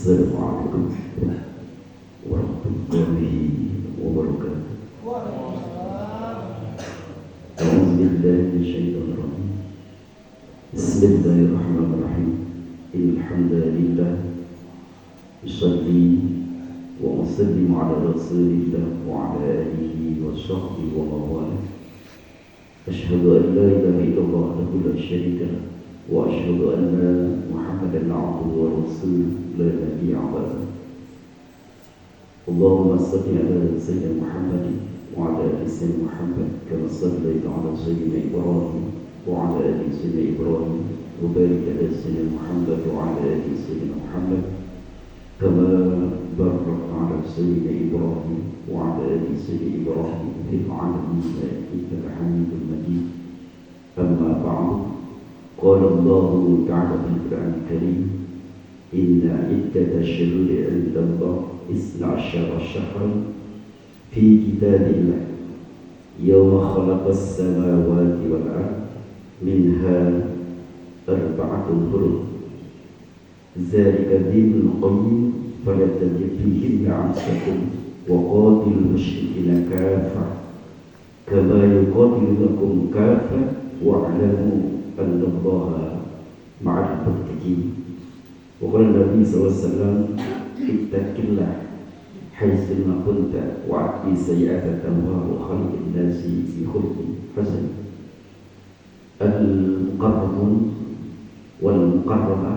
Assalamualaikum warahmatullahi wabarakatuh. A'udzu billahi minasyaitonir rajim. Bismillahirrahmanirrahim. Alhamdulillah. Usolli wa usallimu ala Rasulillah wa ala alihi wa sahbihi wa mawala. Asyhadu an la ilaha illallah wahdahu la syarika lah wa asyhadu anna Muhammadan abduhu wa rasuluh la nabiyya ba'dahu. Allahumma shalli ala sayyidina Muhammad wa ala ali sayyidina Muhammad kama shallaita ala sayyidina Ibrahim wa ala ali sayyidina Ibrahim wa barik ala sayyidina Muhammad wa ala ali sayyidina Muhammad kama barakta ala sayyidina Ibrahim wa ala ali sayyidina Ibrahim fil alamin innaka Hamidum Majid. Amma ba'du. قال الله تعالى في القرآن الكريم إن عدة الشهور عند الله 12 شهرا في كتاب الله يوم خلق السماوات والأرض منها 4 حرم ذلك الدين القيم فلا تجد فيهن أنفسكم وقاتلوا المشركين كافة كما يقاتلونكم كافة واعلموا أن الله مع المتقين. وقال النبي صلى الله عليه وسلم اتق الله حيثما كنت وأتبع السيئات تمحها وخلق الناس بخلق حسن. المقربون والمقربة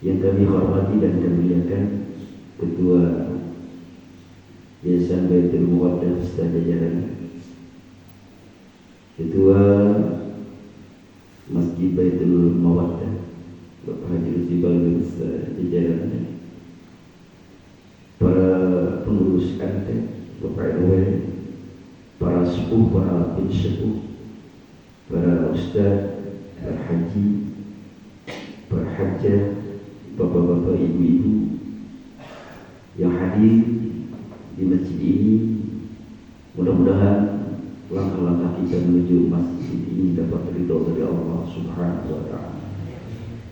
yang kami hormati dan kami muliakan, Ketua Yayasan Baitul Muwaddah Ustaz Jajaran, Ketua Masjid Baitul Mawaddah Bapak Haji Rusdi Bagus jajarannya, para pengurus RT, Bapak RW, para sepuh, para pensepuh, para ustaz, para haji, para hajjah, bapak-bapak, ibu-ibu yang hadir di masjid ini. Mudah-mudahan langkah-langkah kita menuju masjid ini dapat ridho dari Allah Subhanahu wa Ta'ala.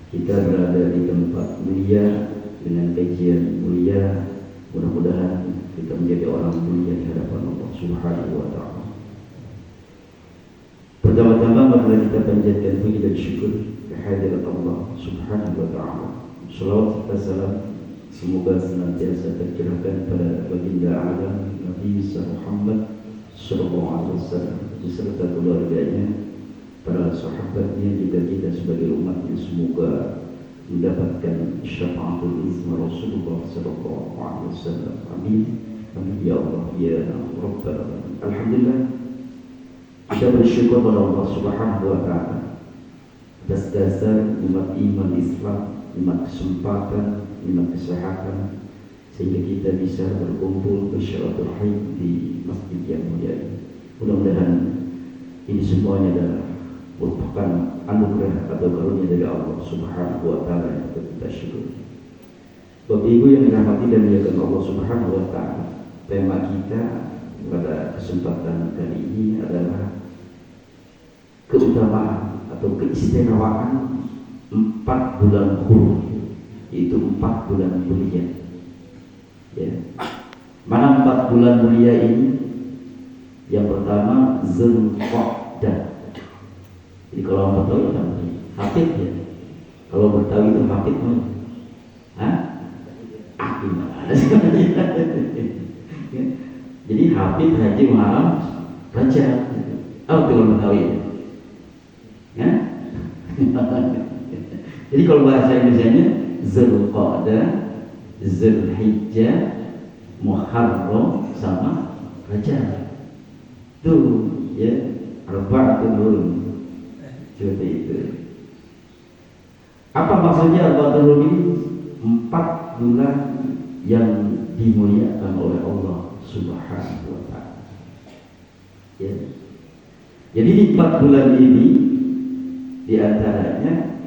Kita berada di tempat mulia dengan kajian mulia. Mudah-mudahan kita menjadi orang mulia di hadapan Allah Subhanahu wa Ta'ala. Pertama-tama marilah kita panjatkan puji dan syukur kehadirat Allah Subhanahu wa Ta'ala. Salawat serta salam semoga senantiasa tercurahkan pada baginda alam Nabi Muhammad Sallallahu Alaihi Wasallam beserta keluarganya, para sahabatnya, juga kita sebagai umatnya semoga mendapatkan syafaatul izma Rasulullah Sallallahu Alaihi Wasallam. Amin. Amin ya Allah ya Rabbal Alamin. Alhamdulillah, kita bersyukur kepada Allah Subhanahu Wa Taala atas dasar nikmat iman Islam, nikmat kesempatan, nikmat kesehatan, sehingga kita bisa berkumpul bersilaturahim di masjid yang mulia ini. Mudah-mudahan ini semuanya adalah merupakan anugerah atau karunia dari Allah Subhanahu wa Ta'ala yang kita syukuri. Bapak Ibu yang dirahmati dan dimuliakan Allah Subhanahu wa Ta'ala, tema kita pada kesempatan kali ini adalah keutamaan atau keistimewaan 4 bulan hurum, yaitu 4 bulan mulia. Ya. Mana 4 bulan mulia ini? Yang pertama Zulqa'dah. Jadi kalau Betawi itu hafid ya. Kalau Betawi itu hafid mana? Hah? Gimana? Ya. Jadi hafid Haji Muharram Rajab. Oh, itu kalau Betawi. Ya. Jadi kalau bahasa Indonesianya Zulqa'dah, Zulhijjah, Muharram sama Rajab. Tuh ya, arba'atul hurum. Seperti itu. Apa maksudnya arba'atul hurum ini? 4 bulan yang dimuliakan oleh Allah Subhanahu wa Ta'ala. Ya. Jadi di 4 bulan ini diantaranya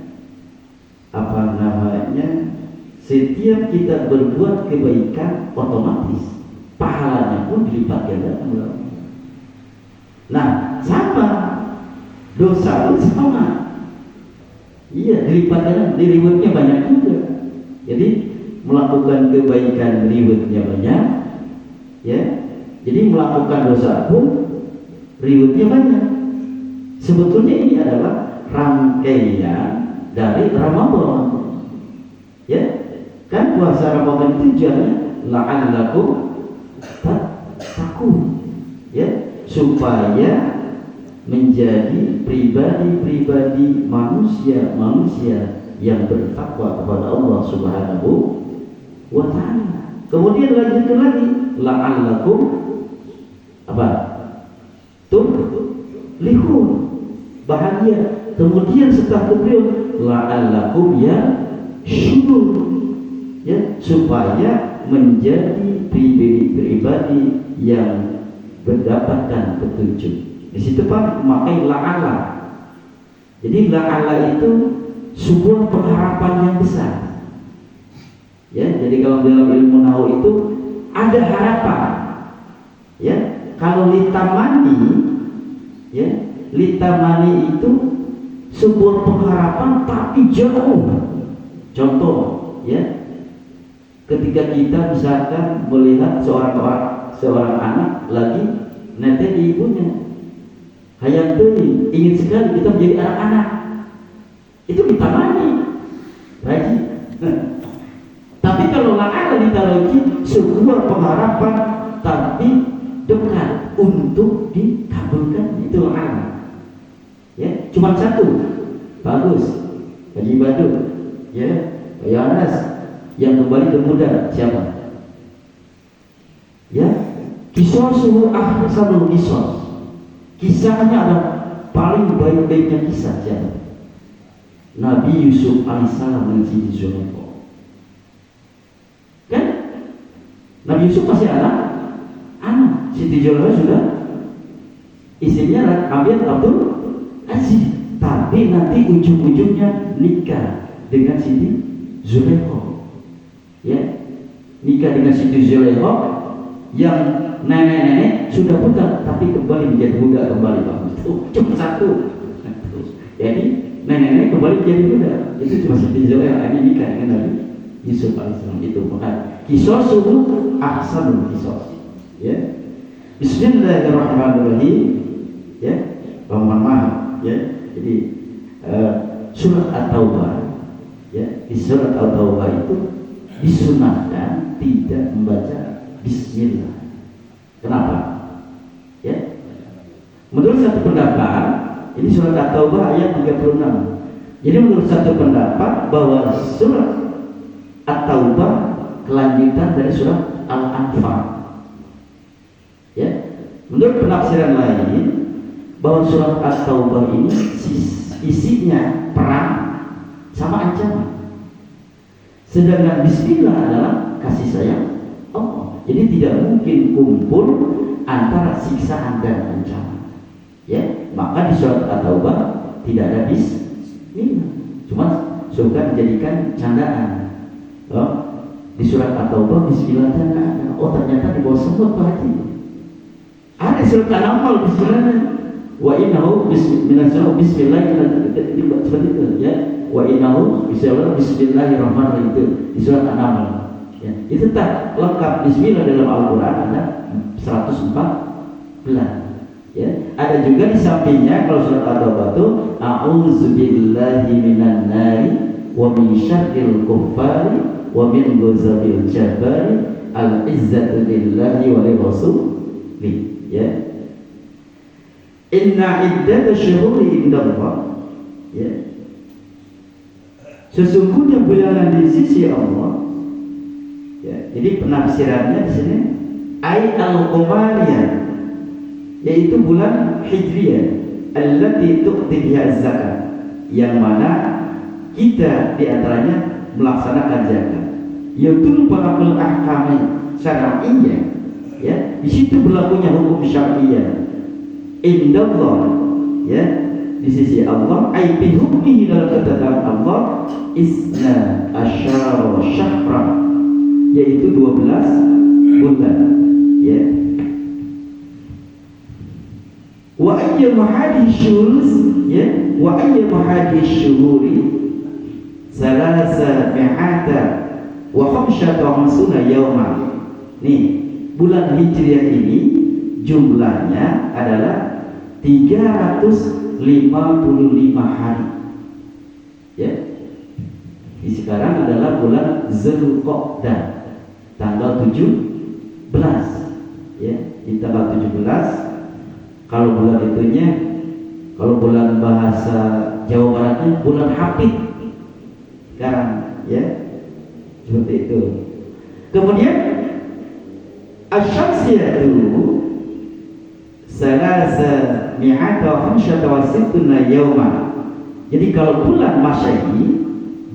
apa namanya? Setiap kita berbuat kebaikan otomatis pahalanya pun dilipat gandakan. Nah, sama dosa pun sama. Iya, dilipat gandakan, rewardnya banyak juga. Jadi melakukan kebaikan rewardnya banyak, ya. Jadi melakukan dosa pun rewardnya banyak. Sebetulnya ini adalah rangkaian dari Ramadan, ya. Kan puasa Ramadan itu tujuannya la'allakum tattaqun, ya, supaya menjadi pribadi-pribadi manusia yang bertakwa kepada Allah Subhanahu wa ta'ala. Kemudian lanjutkan lagi la'allakum apa? Tuflihun, bahagia. Kemudian setelah beliau la'allakum syukur, ya, supaya menjadi pribadi-pribadi yang mendapatkan petunjuk. Di situ Pak memakai la'ala. Jadi la'ala itu sebuah pengharapan yang besar. Ya, jadi kalau dalam ilmu nahwu itu ada harapan. Ya, kalau litamani, ya, litamani itu sebuah pengharapan tapi jauh. Contoh, ya, ketika kita misalkan melihat seorang anak lagi nete di ibunya, hayang teuing, ingin sekali kita menjadi anak-anak, itu ditamani, Raji. Tapi kalau la'ala ditaruhi sebuah pengharapan tapi dekat untuk dikabulkan, itu la'ala. Ya, cuma satu, bagus, Haji Badut, ya, Pak Anas, yang kembali ke muda siapa? Ya, kisah suhu ahsanul qisas. Kisahnya adalah paling baik-baiknya kisah siapa? Nabi Yusuf alaihissalam dengan Siti Zulaikha. Kan? Nabi Yusuf masih anak. Siti Zulaikha sudah istrinya Nabi Abdul Aziz. Tapi nanti ujung-ujungnya nikah dengan Siti Zulaikha. Ya, nikah dengan Siti Zulaikha yang nenek-nenek sudah buta tapi kembali menjadi muda kembali, Pak. Itu cuma satu. Jadi nenek-nenek kembali menjadi muda. Itu cuma Siti Zulaikha yang nikah dengan Nabi Yusuf alaihissalam. Itu maka kisah suhu ahsanul qisas. Ya. Bismillahirrahmanirrahim. Ya, mohon maaf. Ya, jadi surat At-Taubah. Ya, di surat At-Taubah itu disunahkan tidak membaca Bismillah. Kenapa? Ya, menurut satu pendapat, ini surat At-Taubah ayat 36. Jadi menurut satu pendapat bahwa surat At-Taubah kelanjutan dari surat Al-Anfal. Ya, menurut penafsiran lain bahwa surat At-Taubah ini isinya perang sama ancaman. Sedangkan Bismillah adalah kasih sayang Allah. Jadi tidak mungkin kumpul antara siksaan dan ancaman. Ya, maka di surat At-Taubah tidak ada Bismillah. Cuma suka dijadikan candaan. Oh, di surat At-Taubah Bismillah tidak ada. Oh, ternyata di bawah semut Pak Haji. Ada surat Al-Anfal Bismillah. Wa innahu bismillah seperti itu, ya. Wa innahu bismillahirrahmanirrahim itu di surat An-Naml. Ya, itu tak lengkap Bismillah dalam Al-Quran ada 114. Ya, ada juga di sampingnya kalau surat At-Taubah itu a'udzubillahi minan nari wa min syarril kuffari wa min ghazabil jabbari al-izzatu lillahi wa lirrasulih. Ya, inna iddatash syuhuri indallah, ya, sesungguhnya bulan di sisi Allah. Ya, jadi penafsirannya di sini ay al-qamariyah, yaitu bulan hijriyah allati tu'ti biha zakat, yang mana kita diantaranya melaksanakan zakat. Yaitu barakul ahkami syar'iyyah, ya, di situ berlakunya hukum syar'iyyah indallah, ya, di sisi Allah, ay bi hukmihi dalam ketetapan Allah isna asyara syahra, yaitu 12 bulan, ya. Wa ayyamu hadhihi syurus, ya, wa ayyamu hadhihi syuhuri salasa mi'ata wa khamsyatu khamsuna yawman. Nih, bulan Hijriah ini jumlahnya adalah 355 hari. Ya. Di sekarang adalah bulan Zulqa'dah tanggal 17. Ya, di tanggal 17. Kalau bulan itunya, kalau bulan bahasa Jawa Baratnya bulan Hafid sekarang, ya, seperti itu. Kemudian asy-syamsiyatu salasa mi'ata wa khamsata wa sittuna yawman. Jadi kalau bulan Masehi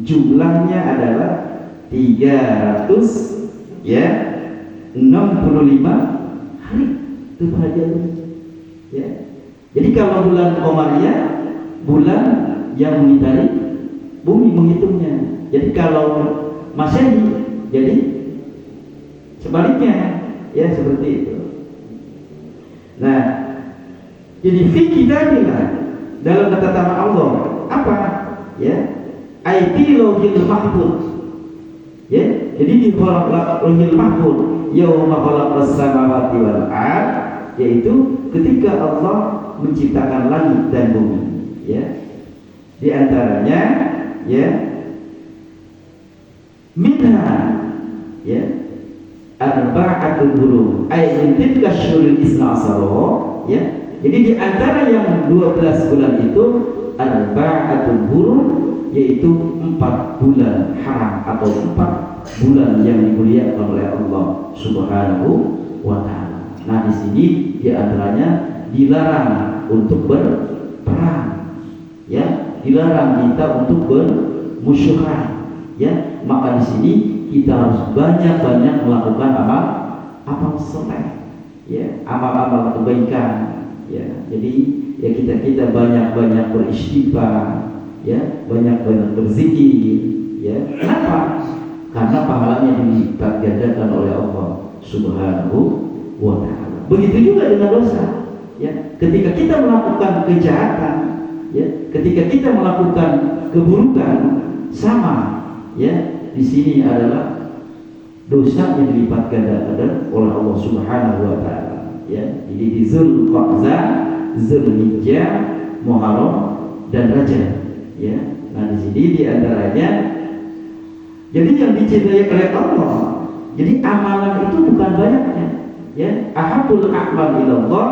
jumlahnya adalah 300 ya 65 hari. Itu saja. Ya. Jadi kalau bulan Qamariyah bulan yang mengitari bumi menghitungnya. Jadi kalau Masehi jadi sebaliknya, ya seperti itu. Nah, jadi fi kitabillah dalam ketetapan Allah apa? Ya, aiti lauhil mahfuz. Ya, jadi di lauhil mahfuz yauma khalaqas samawati wal ard, yaitu ketika Allah menciptakan langit dan bumi. Ya, di antaranya ya minha ya arba'atul hurum ay min tilka syurul isna asaro. Ya, jadi di antara yang 12 bulan itu arba'atul hurum, yaitu 4 bulan haram atau 4 bulan yang dimuliakan oleh Allah Subhanahu wa taala. Nah, di sini di antaranya dilarang untuk berperang, ya, dilarang kita untuk bermusyuhah, ya. Maka di sini kita harus banyak-banyak melakukan amal soleh, ya, amal-amal kebaikan, ya. Jadi ya kita banyak-banyak beristighfar, ya, banyak-banyak berzikir, ya. Kenapa? Karena pahalanya dilipat gandakan oleh Allah Subhanahu wa taala. Begitu juga dengan dosa, ya. Ketika kita melakukan kejahatan, ya, ketika kita melakukan keburukan, sama, ya. Di sini adalah dosa yang dilipat gandakan oleh Allah Subhanahu wa taala, ya. Jadi di Zulqa'dah, Zulhijjah, Muharram dan Rajab, ya. Nah, di sini di antaranya jadi yang dicintai oleh Allah. Jadi amalan itu bukan banyaknya, ya. Ahabul a'mal ilallah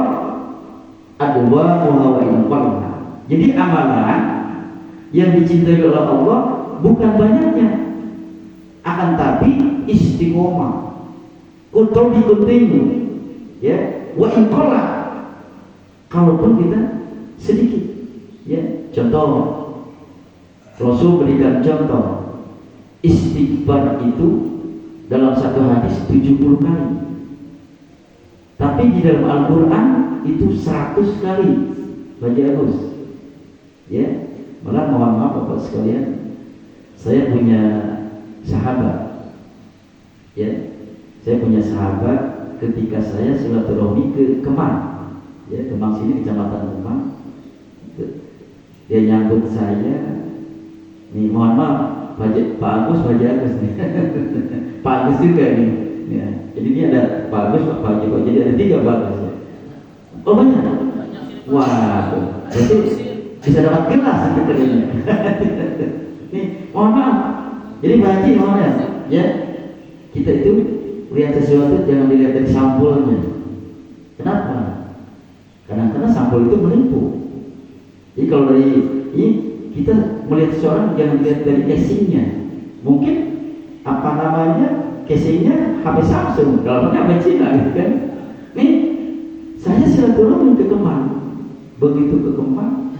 adwamuha wa in qalla. Jadi amalan yang dicintai oleh Allah bukan banyaknya, akan tapi istiqomah, untuk continue, ya, wa in qalla, kalaupun kita sedikit, ya. Contoh, Rasul berikan contoh istighfar itu dalam satu hadis 70 kali, tapi di dalam Al-Quran itu 100 kali. Bagus, ya. Malah mohon maaf Bapak sekalian, saya punya sahabat, ya, saya punya sahabat ketika saya silaturahmi ke Kemang, ya, Kemang sini kecamatan Kemang, dia nyambut saya, nih mohon maaf Pak Agus nih, Pak Agus juga nih, ya. Jadi ini ada Pak Agus, Pak Haji, jadi ada 3 Pak Agus, ya. Oh banyak, wah, berarti bisa dapat kelas kita ini. Nih mohon maaf. Jadi Pak Haji mohon ya, kita itu lihat sesuatu jangan dilihat dari sampulnya. Kenapa? Karena sampul itu menipu. Jadi kalau dari ini kita melihat seseorang jangan dilihat dari casingnya. Mungkin apa namanya casingnya HP Samsung, kalau pakai HP Cina, gitu kan? Nih saya silaturahmi ke Kemang. Begitu ke Kemang,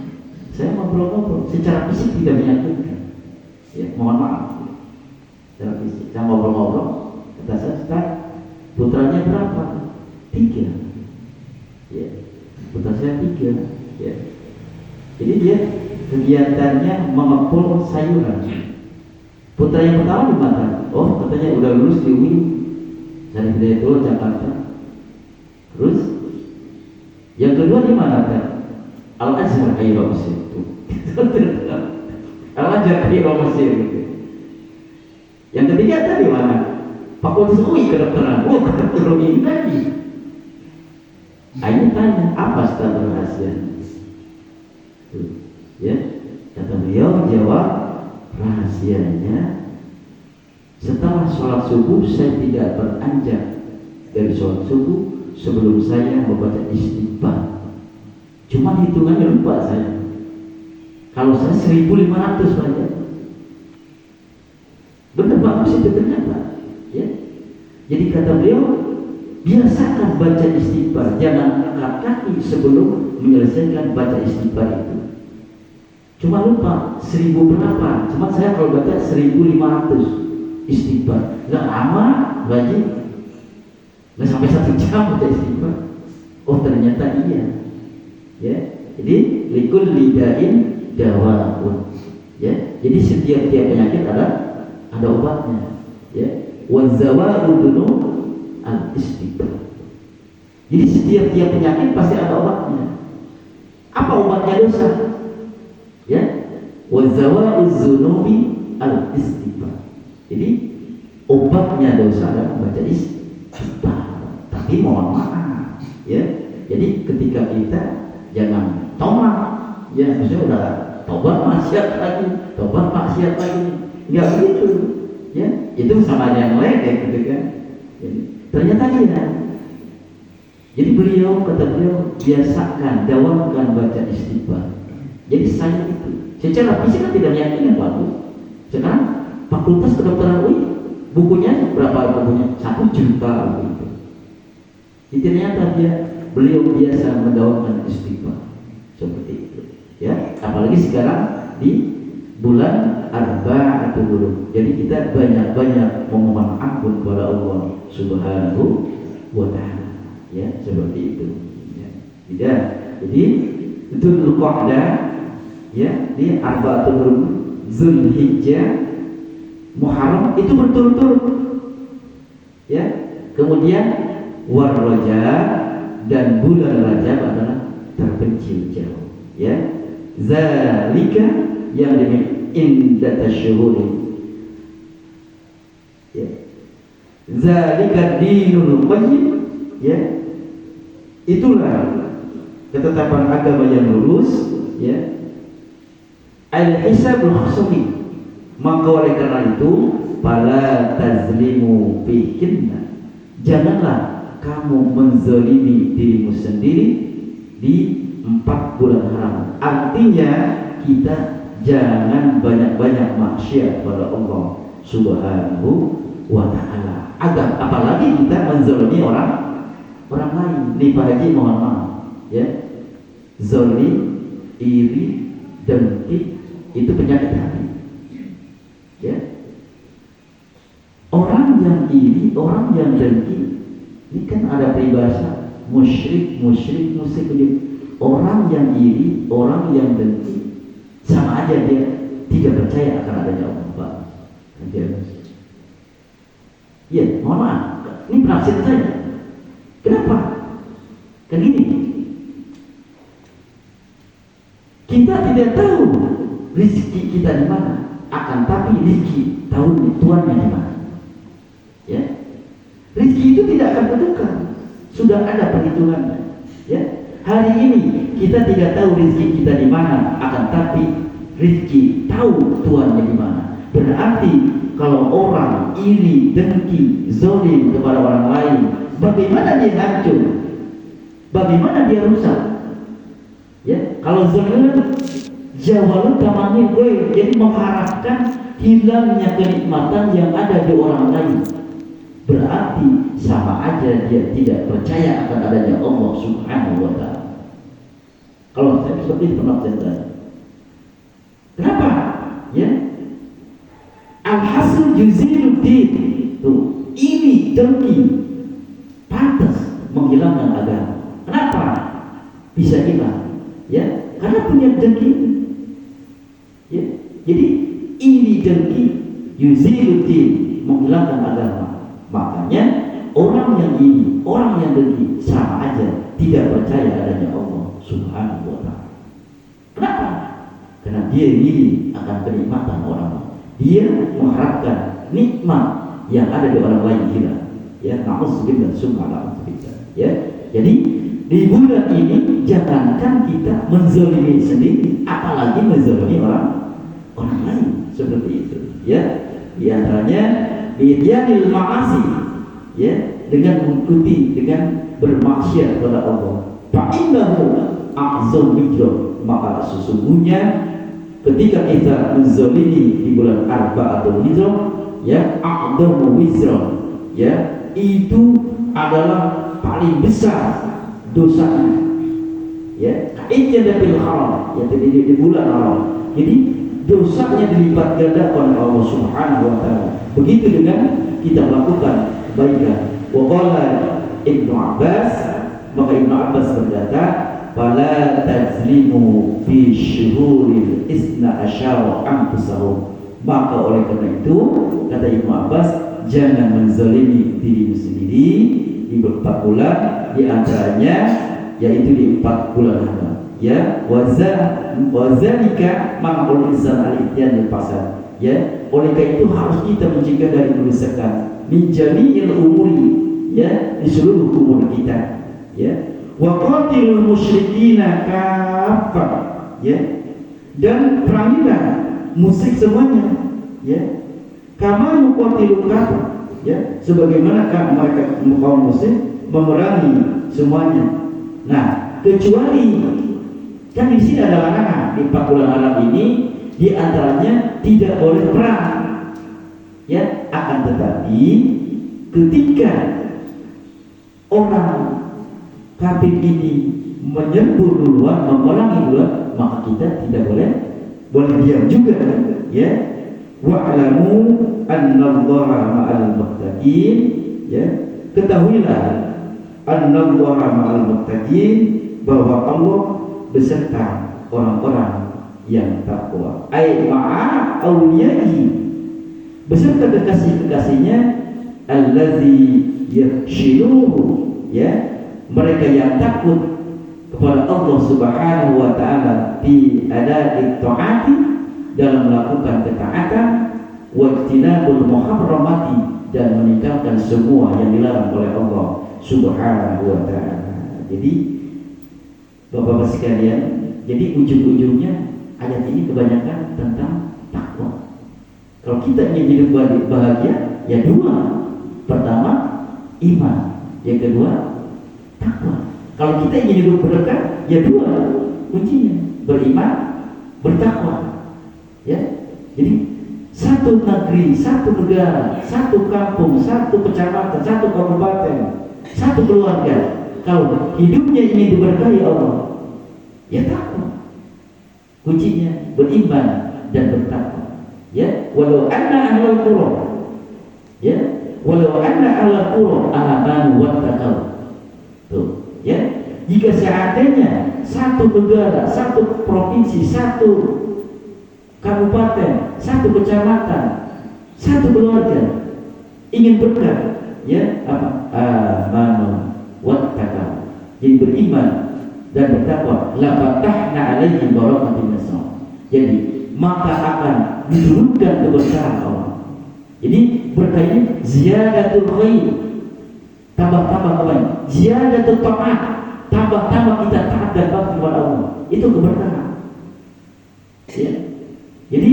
saya ngobrol-ngobrol. Secara fisik tidak menyakitkan. Ya, mohon maaf. Secara fisik, saya ngobrol-ngobrol. Kata saya, Ustaz, putranya berapa? 3. Ya, putra saya 3. Ya. Jadi dia kegiatannya mengepul sayuran. Putra yang pertama di mana? Oh, katanya udah lulus di UI dari Hidayatullah Jakarta. Terus yang kedua di mana kan? Al-Azhar Kairo Mesir. Al-Azhar Kairo Mesir. Yang ketiga tadi mana? Fakultas UI kedokteran. Kedokteran ini lagi. Akhirnya tanya, apa status rahasia? Ya, kata beliau jawab, rahasianya setelah sholat subuh saya tidak beranjak dari sholat subuh sebelum saya membaca istighfar. Cuma hitungannya lupa saya. Kalau saya 1500 baca. Benar bagus itu ternyata. Ya. Jadi kata beliau, biasakan baca istighfar, jangan angkat kaki sebelum menyelesaikan baca istighfar itu. Cuma lupa 1000 berapa. Cuma saya kalau baca 1500 istighfar. Nggak lama, wajib. Nggak sampai 1 jam baca istighfar. Oh ternyata iya. Ya, jadi likul lidain dawaun. Ya, jadi setiap penyakit ada obatnya. Ya, wazawa'u dunub al-istighfar. Jadi setiap penyakit pasti ada obatnya. Apa obatnya dosa? Ya, wazawa'u dzunubi al-istighfar. Jadi obatnya dosa adalah membaca istighfar. Tapi mohon maaf, ya. Jadi ketika kita jangan tomak, ya maksudnya udah tobat maksiat lagi, nggak begitu, ya. Itu sama ada yang lain gitu kan. Jadi, ternyata iya. Jadi kata beliau biasakan, dawamkan baca istighfar. Jadi saya itu secara fisik kan tidak meyakinkan bagus. Sekarang Fakultas Kedokteran UI bukunya berapa bukunya? 1 juta gitu. Jadi ternyata beliau biasa mendawamkan istighfar seperti itu. Ya, apalagi sekarang di bulan Arba'atul Huruf. Jadi kita banyak-banyak memohon ampun kepada Allah Subhanahu wa Ta'ala. Ya, seperti itu. Ya. Tidak. Jadi Dzulqa'dah, ya, di Arba'atul Huruf, Zulhijjah, Muharram itu berturut-turut. Ya. Kemudian War-Rajab dan bulan Rajab adalah terpencil jauh. Ya. Zalika yang demi inda tasyhuri. Ya. Zalika dinul qayyim, ya. Itulah ketetapan agama yang lurus, ya. Al-hisabul khasmi. Maka oleh karena itu fala tazlimu fihinna. Janganlah kamu menzalimi dirimu sendiri di 4 bulan haram. Artinya kita jangan banyak-banyak maksiat pada Allah Subhanahu wa Ta'ala. Apalagi kita menzalimi orang lain. Nih Pak Haji mohon maaf, ya. Zalim, iri, dengki itu penyakit hati. Ya. Orang yang iri, orang yang dengki, ini kan ada peribahasa musyrik. Orang yang iri, orang yang dengki, sama aja dia tidak percaya akan adanya Allah, Pak. Ya, mohon maaf, ini penafsiran saya. Kenapa? Kan gini, kita tidak tahu rezeki kita di mana, akan tapi rezeki tahu Tuhannya di mana. Ya, rezeki itu tidak akan bertukar, sudah ada perhitungannya. Ya, hari ini kita tidak tahu rezeki kita di mana, akan tapi rezeki tahu Tuhannya di mana. Berarti kalau orang iri, dengki, zalim kepada orang lain, bagaimana dia hancur? Bagaimana dia rusak? Ya, kalau zalim jawab tamannya gue, jadi mengharapkan hilangnya kenikmatan yang ada di orang lain. Berarti sama aja dia tidak percaya akan adanya Allah Subhanahu wa Ta'ala. Kalau saya seperti itu penafsiran. Kenapa? Ya. Al-hasil yuziluddin. Tuh, ini dengki pantas menghilangkan agama. Kenapa? Bisa hilang. Ya, karena punya dengki. Ya. Jadi ini dengki yuziluddin, menghilangkan agama. Makanya orang yang ini, orang yang dengki sama aja tidak percaya adanya Allah Subhanahu wa Ta'ala. Kenapa? Karena dia iri akan kenikmatan orang. Dia mengharapkan nikmat yang ada di orang lain hilang. Ya, na'udzubillah summa na'udzubillah. Ya, jadi di bulan ini jangankan kita menzalimi sendiri, apalagi menzalimi orang lain seperti itu. Ya, di antaranya bi'yanil ma'asi, ya, dengan mengikuti, dengan bermaksiat kepada Allah. Fa'innahu a'zam wizra, maka sesungguhnya ketika kita menzalimi di bulan Arba'atul Hijrah, ya, a'zamu wizra, ya, itu adalah paling besar dosanya. Ya, ijadatil haram, ya, di bulan haram. Jadi dosanya dilipat ganda oleh Allah Subhanahu wa taala. Begitu dengan kita melakukan kebaikan. Wa qala Ibnu Abbas, maka Ibnu Abbas berkata, "Fala tazlimu fi syuhuril isna asyara anfusahum." Maka oleh karena itu, kata Ibnu Abbas, jangan menzalimi dirimu sendiri di 4 bulan, di antaranya yaitu di 4 bulan haram. Ya, wazalika ma'ul insan al-ityan al-fasad. Ya, oleh karena itu harus kita mencegah dari kerusakan min jami'il umuri, ya, di seluruh umur kita. Ya, wa qatilul musyrikina kaffah, ya, dan perangilah musyrik semuanya, ya, kama yuqatilul kafir, ya, sebagaimana mereka kaum musyrik memerangi semuanya. Nah, kecuali kan di sini ada larangan di 4 bulan haram ini, di antaranya tidak boleh perang. Ya, akan tetapi ketika orang kafir ini menyerbu duluan, memerangi duluan, maka kita tidak boleh diam juga, ya. Wa'lamu annallaha ma'al muttaqin, ya, ketahuilah annallaha ma'al muttaqin, bahwa Allah beserta orang-orang yang takwa. Ai ma'a awliyaihi, beserta kekasih-kekasihnya, allazi yakhshiluhu, ya, mereka yang takut kepada Allah Subhanahu wa taala fi ada'i ta'ati, dalam melakukan ketaatan, wajtinabul muharramati, dan meninggalkan semua yang dilarang oleh Allah Subhanahu wa taala. Jadi Bapak-bapak sekalian, jadi ujung-ujungnya ayat ini kebanyakan tentang takwa. Kalau kita ingin hidup bahagia, ya 2. Pertama, iman. Yang kedua, takwa. Kalau kita ingin hidup berkah, ya 2 kuncinya, beriman, bertakwa. Ya, jadi satu negeri, satu negara, satu kampung, satu kecamatan, satu kabupaten, satu keluarga, kalau hidupnya ingin diberkahi Allah, ya takwa. Kuncinya beriman dan bertakwa. Ya, walau anna ahlul qura, ya, walau anna ahlul qura amanu wattaqau. Tuh, ya. Jika seandainya satu negara, satu provinsi, satu kabupaten, satu kecamatan, satu keluarga ingin berkah, ya, apa? Amanu wattaqau, jadi beriman dan bertakwa, la fatahna alaihim barakatin minas sama. Jadi maka akan diturunkan keberkahan Allah. Jadi berkah ini ziyadatul khair, tambah-tambah kebaikan, ziyadatul taat, tambah-tambah kita taat dan bakti kepada Allah, itu keberkahan. Ya. Jadi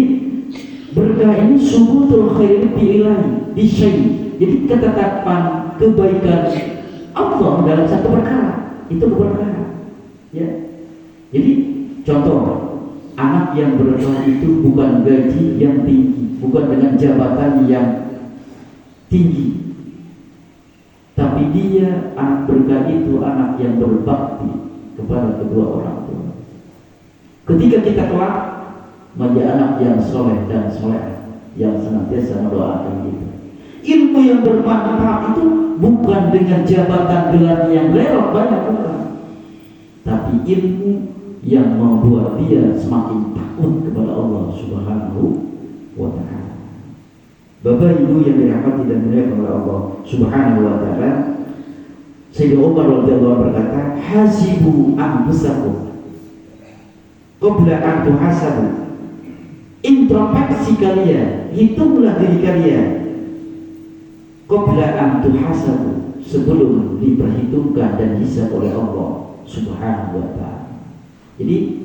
berkah ini subutul khair bi'ilahi di syai'. Jadi ketetapan kebaikan Allah dalam satu perkara, itu keberkahan. Ya. Jadi contoh, anak yang berkah itu bukan gaji yang tinggi, bukan dengan jabatan yang tinggi, tapi dia anak berkah itu anak yang berbakti kepada kedua orang tua. Ketika kita kelak menjadi anak yang soleh dan soleh, yang senantiasa mendoakan kita. Ilmu yang bermanfaat itu bukan dengan jabatan gelar yang lewat banyak orang, tapi ilmu yang membuat dia semakin takut kepada Allah Subhanahu wa ta'ala. Bapak Ibu yang dirahmati dan dimuliakan oleh Allah Subhanahu wa ta'ala, Sayyidina Umar radhiyallahu anhu berkata, hasibu anfusakum qabla an tuhasabu. introspeksi kalian, hitunglah diri kalian qabla an tuhasabu, sebelum diperhitungkan dan hisab oleh Allah Subhanahu wa ta'ala. Jadi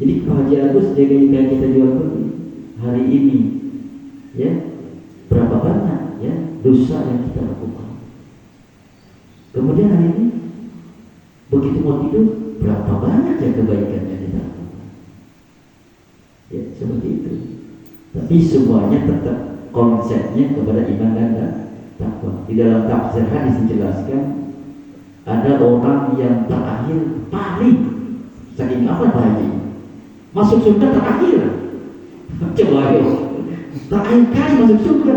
kebahagiaan itu sejaga yang kita jual beli hari ini, ya, berapa banyak ya dosa yang kita lakukan. Kemudian hari ini begitu mau tidur, berapa banyak ya kebaikan yang kita lakukan. Ya, seperti itu. Tapi semuanya tetap konsepnya kepada iman dan takwa. Di dalam tafsir hadis dijelaskan ada orang yang terakhir paling saking apa baik masuk surga terakhir. Coba ya, terakhir kali masuk surga,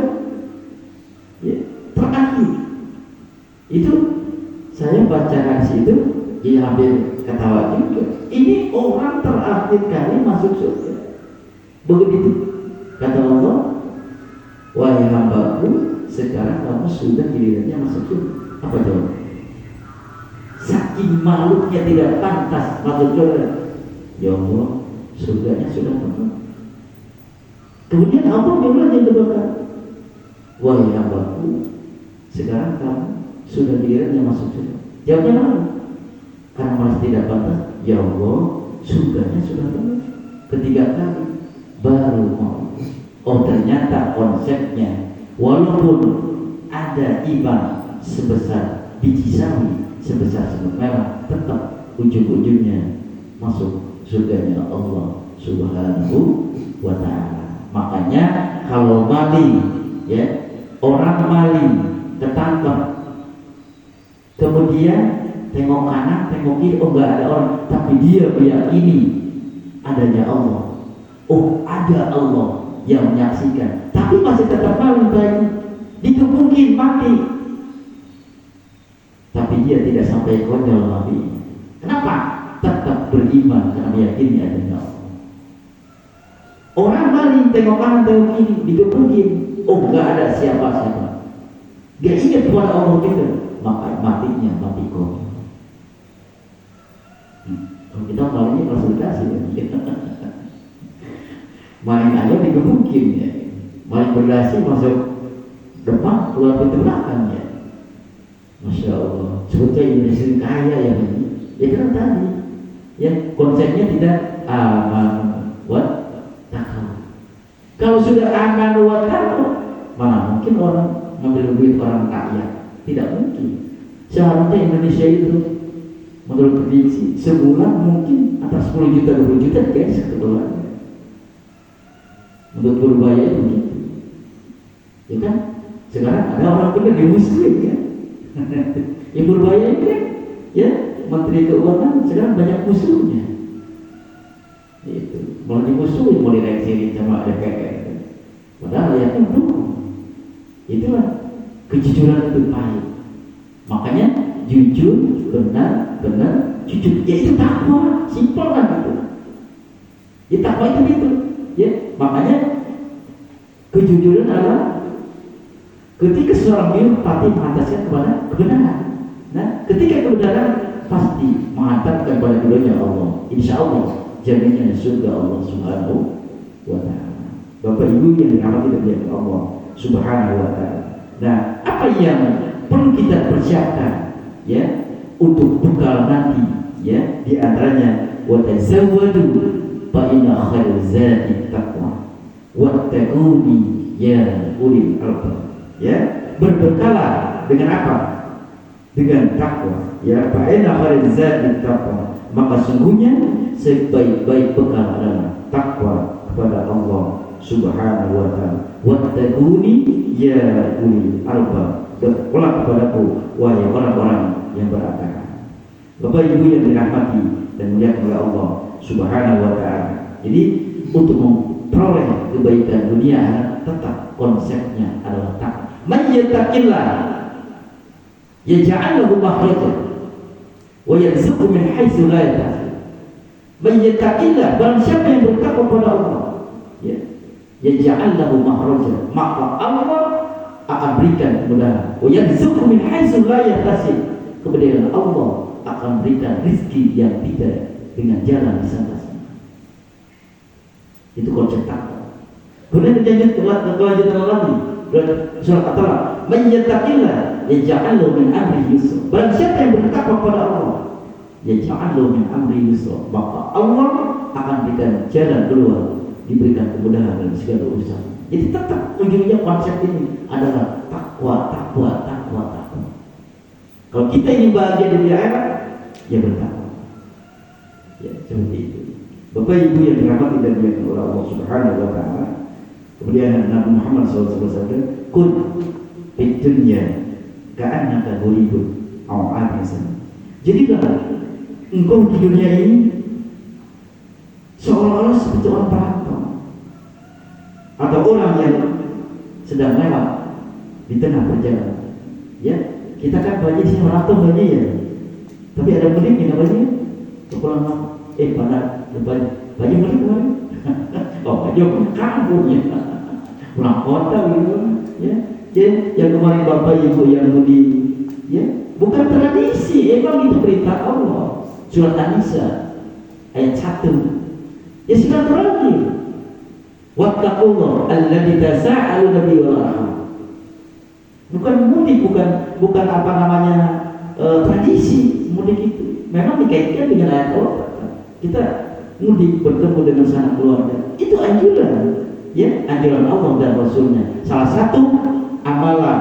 ya, terakhir. Itu saya baca hadis itu, ya hampir ketawa juga. Ini orang terakhir kali masuk surga. Begitu kata Allah, wahai hambaku, sekarang kamu sudah gilirannya masuk surga. Apa jawab? Saking makhluknya tidak pantas masuk surga. Ya Allah, surganya sudah penuh. Kemudian Allah bilang yang kedua, wahai hambaku, sekarang kamu sudah gilirannya masuk surga. Jawabnya mana? Karena masih tidak pantas. Ya Allah, surganya sudah penuh. Ketiga kali baru mau. Oh, ternyata konsepnya, walaupun ada iman sebesar biji sawi, sebesar semut merah, tetap ujung-ujungnya masuk surganya Allah Subhanahu wa ta'ala. Makanya kalau maling, ya, orang maling ketangkep, kemudian tengok kanan, tengok kiri, oh enggak ada orang, tapi dia meyakini adanya Allah. Oh, ada Allah yang menyaksikan, tapi masih tetap maling tadi, dikebukin mati. Tapi dia tidak sampai konyol mati. Kenapa? Tetap beriman karena meyakini adanya Allah. Orang maling tengok kanan tengok kiri, dikebukin, oh enggak ada siapa-siapa, gak ingat kepada Allah gitu, maka matinya mati konyol. Kalau kita malingnya konsultasi kan? Maling aja digebukin ya, maling berdasi masuk depan keluar pintu belakang ya. Masya Allah, sebetulnya Indonesia kaya ya ini. Ya kan tadi, ya konsepnya tidak aman wa taqwa. Kalau sudah aman wa taqwa, mana mungkin orang ngambil duit orang kaya? Tidak mungkin. Seharusnya Indonesia itu menurut prediksi sebulan mungkin atas 10 juta 20 juta guys kebetulan. Menurut berbahaya itu begitu. Ya kan? Sekarang ada orang benar di muslim ya. Yang berbahaya itu kan, ya, Menteri Keuangan sekarang banyak musuhnya. Itu mau dimusuhin, mau direksirin sama DPR. Padahal ya kan dukung. Itulah kejujuran itu baik. Makanya jujur, benar, jujur. Ya itu takwa, simpel kan gitu. Ya takwa itu gitu. Ya, makanya kejujuran adalah ketika seorang itu pasti mengataskan kepada kebenaran. Nah, ketika kebenaran pasti menghantarkan kepada ridhonya Allah. Insya Allah jaminnya surga Allah Subhanahu wa ta'ala. Bapak Ibu yang dirahmati oleh Allah Subhanahu wa ta'ala. Nah, apa yang perlu kita persiapkan ya untuk bekal nanti ya, di antaranya wa tazawwadu fa inna khairaz zadi taqwa wattaquni ya ulil albab. Ya, berbekalah dengan apa? Dengan takwa. Ya, fa inna khairaz zadi taqwa. Maka sungguhnya sebaik-baik bekal adalah takwa kepada Allah Subhanahu wa ta'ala. Wattaquni ya ulil albab. Bertakwalah kepadaku wahai orang-orang yang berakal. Bapak Ibu yang dirahmati dan dimuliakan oleh Allah Subhanahu wa ta'ala. Jadi untuk memperoleh kebaikan dunia tetap konsepnya adalah takwa. Man yattaqillah yaj'al lahu makhrajan wa yarzuqhu min haitsu la yahtasib. Man yattaqillah, barang siapa yang bertakwa kepada Allah, ya, yaj'al lahu makhrajan, maka Allah akan berikan kemudahan. Wa yarzuqhu min haitsu la yahtasib. Kemudian Allah akan berikan rezeki yang tidak dengan jalan disangka-sangka. Itu konsep takwa. Kemudian kelanjutan lagi surat At-Talaq, "Man yattaqillah yaj'al lahu min amrihi yusra." Barang siapa yang bertakwa kepada Allah, yaj'al lahu min amrihi yusra, maka Allah akan berikan jalan keluar, diberikan kemudahan dalam segala urusan. Jadi tetap ujungnya konsep ini adalah takwa. Kalau kita ingin bahagia di akhirat, ya bertakwa. Ya, seperti itu. Bapak Ibu yang dirahmati dan dimuliakan oleh Allah Subhanahu wa taala. Kemudian Nabi Muhammad SAW, "Kun fid dunya ka'annaka gharibun aw 'abisan." Jadilah engkau di dunia ini seolah-olah seperti orang perantau atau orang yang sedang lewat di tengah perjalanan. Ya, kita kan banyak sini merantau banyak ya. Tapi ada mudik namanya pulang banyak mudik kemarin. Oh, banyak kampungnya. Pulang kota gitu ya. Yang kemarin Bapak Ibu yang mudik ya, bukan tradisi, emang itu perintah Allah. Surat An-Nisa ayat 1. Ya silaturahmi. Wattaqullah alladzi tasaaluna bihi wal arham. Bukan mudik, bukan apa namanya tradisi mudik itu. Memang dikaitkan dengan ayat Allah. Kita mudik bertemu dengan sanak keluarga. Itu anjuran, ya, anjuran Allah dan Rasulnya. Salah satu amalan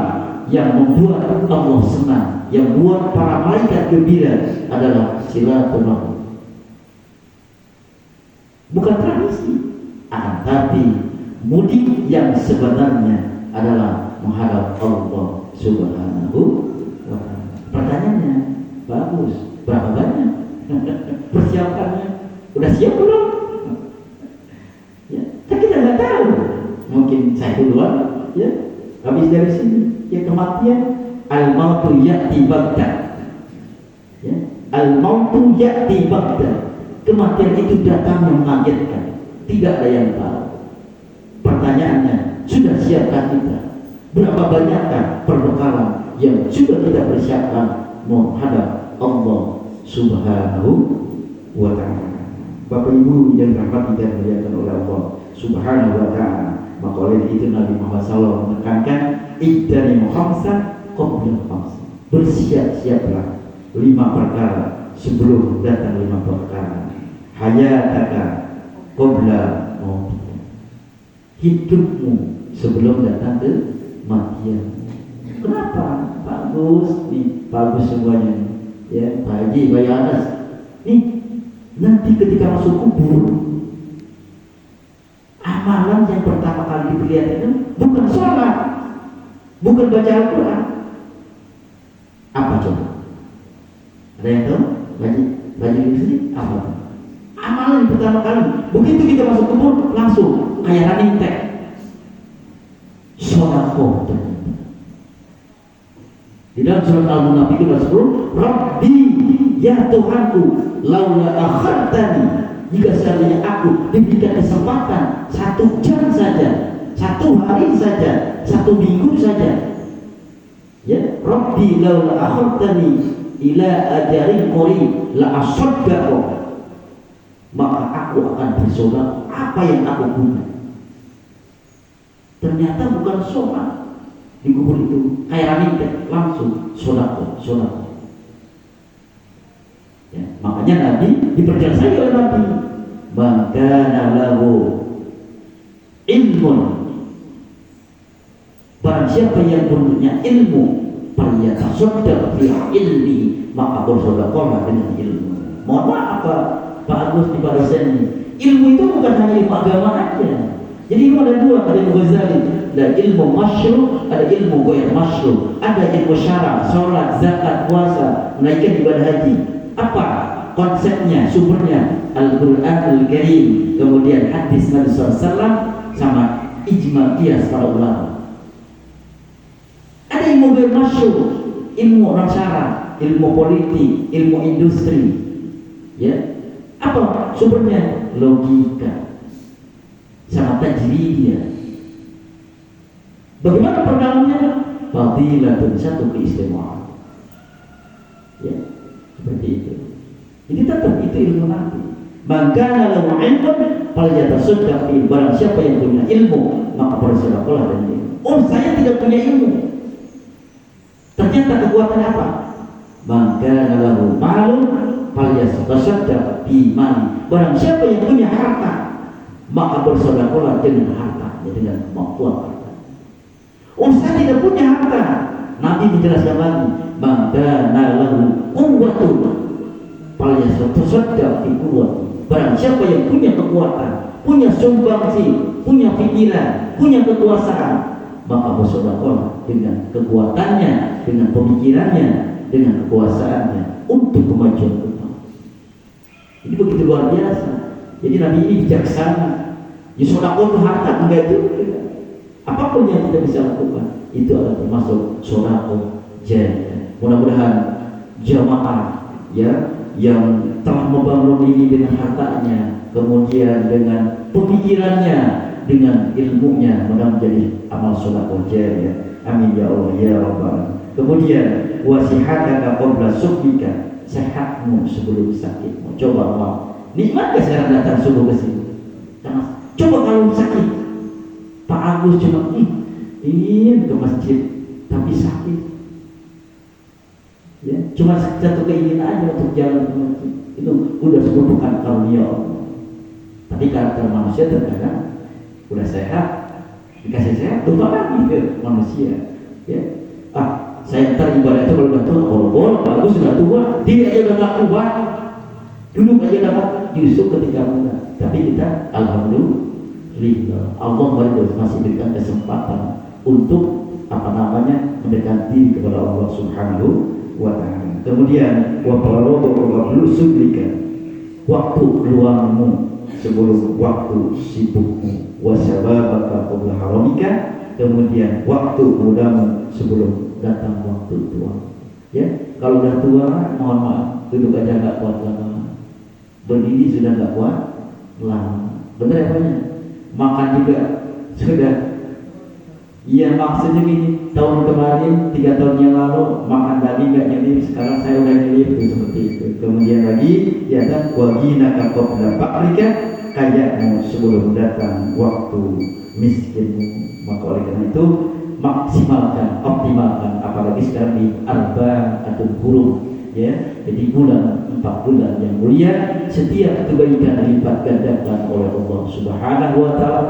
yang membuat Allah senang, yang membuat para malaikat gembira adalah silaturahmi. Bukan tradisi, tapi mudik yang sebenarnya adalah menghadap Allah Subhanahu wa ta'ala. Pertanyaannya, bagus, berapa banyak persiapannya? Udah siap belum? Ya, kan kita nggak tahu. Mungkin saya duluan, ya, habis dari sini, ya kematian, al-mautu ya'ti baghtah. Ya, al-mautu ya'ti baghtah. Kematian itu datang yang mengagetkan, tidak ada yang tahu. Pertanyaannya, sudah siapkah kita? Berapa banyakkah perbekalan yang sudah kita persiapkan menghadap Allah Subhanahu wa ta'ala? Bapak Ibu yang dirahmati dan dimuliakan oleh Allah Subhanahu wa ta'ala, maka oleh itu Nabi Muhammad SAW menekankan iddani khamsa qabla khamsa. Bersiap-siaplah 5 perkara sebelum datang 5 perkara. Hayataka qabla mautika. Hidupmu sebelum datang kematian. Kenapa? Bagus nih, bagus semuanya. Ya, Pak Haji, Pak Anas. Nih, nanti ketika masuk kubur, amalan yang pertama kali diperlihatkan bukan sholat, bukan baca Al-Quran. Apa coba? Ada yang tahu? Baju di sini apa? Amalan yang pertama kali, begitu kita masuk kubur langsung kayak running tag. Sholako. Di dalam surat Al-Munafiqun ayat 10, Rabbi, ya Tuhanku, laula akhartani, jika seandainya aku diberikan kesempatan 1 jam saja, 1 hari saja, 1 minggu saja, ya, Rabbi laula akhartani ila ajarin qarib la asaddaqu, maka aku akan bersedekah apa yang aku punya. Ternyata bukan sholat di kubur itu, kayak ramintek langsung sedekah. Ya, makanya Nabi dipercayai oleh Nabi, maka lahu ilmun, barang siapa yang punya ilmu, falyatasaddaq bi ilmi, maka bersedekahlah dengan ilmu. Mohon maaf Pak Agus di pada sini, ilmu itu bukan hanya ilmu agama aja. Jadi ilmu ada 2, ada ilmu Ghazali, ada ilmu masyru', ada ilmu ghair masyru', ada ilmu syara', sholat, zakat, puasa, menaikkan ibadah haji. Apa konsepnya, sumbernya? Al-Quran Al-Karim, kemudian hadis Nabi SAW, sama ijma' qiyas para ulama. Ada ilmu ghair masyru', ilmu orang syara', ilmu politik, ilmu industri, ya. Apa sumbernya? Logika sama tajribiyah. Bagaimana perdalamnya? Fadilatun, satu keistimewaan. Ya, seperti itu. Jadi tetap itu ilmu Nabi. Maka lahu ilmun falyatasaddaq bi, barang siapa yang punya ilmu maka bersedekahlah dengan ilmu. Oh, saya tidak punya ilmu. Ternyata kekuatan apa? Maka lahu malun falyatasaddaq bi mali, barang siapa yang punya harta maka bersedekahlah dengan harta, dengan kemampuan harta. Oh, saya tidak punya harta. Nabi menjelaskan lagi, maka lahu quwwatun falyatasaddaq bi quwwati, barang siapa yang punya kekuatan, punya sumbangsi, punya pikiran, punya kekuasaan, maka bersedekah dengan kekuatannya, dengan pemikirannya, dengan kekuasaannya untuk kemajuan umat. Ini begitu luar biasa. Jadi Nabi ini bijaksana. Ya, sedekah itu harta enggak juga. Apapun yang kita bisa lakukan itu adalah termasuk sedekah jariyah. Mudah-mudahan jamaah ya yang telah membangun ini dengan hartanya, kemudian dengan pemikirannya, dengan ilmunya, mudah menjadi amal sedekah jariyah. Amin ya Allah ya Rabbal. Kemudian wasihataka qabla subbika, sehatmu sebelum sakitmu. Coba Allah, nikmat gak sekarang datang subuh ke sini? Coba kalau sakit, Pak Agus cuma ingin ke masjid tapi sakit, ya cuma satu keinginan aja untuk jalan ke masjid, itu udah sebutukan karunia Allah. Tapi karakter manusia terkadang udah sehat, dikasih sehat lupa lagi ke manusia, ya. Saya ntar ibadah itu kalau udah tua, boro-boro bagus sudah tua, dia aja udah gak kuat, duduk aja dapat, justru ketika muda. Tapi kita alhamdulillah Allah masih berikan kesempatan untuk mendekati diri kepada Allah Subhanahu wa ta'ala. Kemudian waqalu sublika, waktu luangmu sebelum waktu sibukmu, wasababaka qabla haramika, kemudian waktu mudamu sebelum datang waktu tua. Ya, kalau udah tua, mohon maaf, duduk aja nggak kuat lama, berdiri sudah nggak kuat lama. Benar ya Pak? Makan juga sudah. Iya, maksudnya gini, tahun kemarin 3 tahun yang lalu makan daging nggak nyelip, sekarang saya udah nyelip, itu seperti itu. Kemudian lagi, ya kan, wagina kakop dapat mereka kayamu sebelum datang waktu miskinmu. Maka oleh karena itu maksimalkan, optimalkan, apalagi sekarang di arba atau burung, ya. Jadi 4 bulan yang mulia, setiap kebaikan dilipat gandakan oleh Allah Subhanahu wa ta'ala.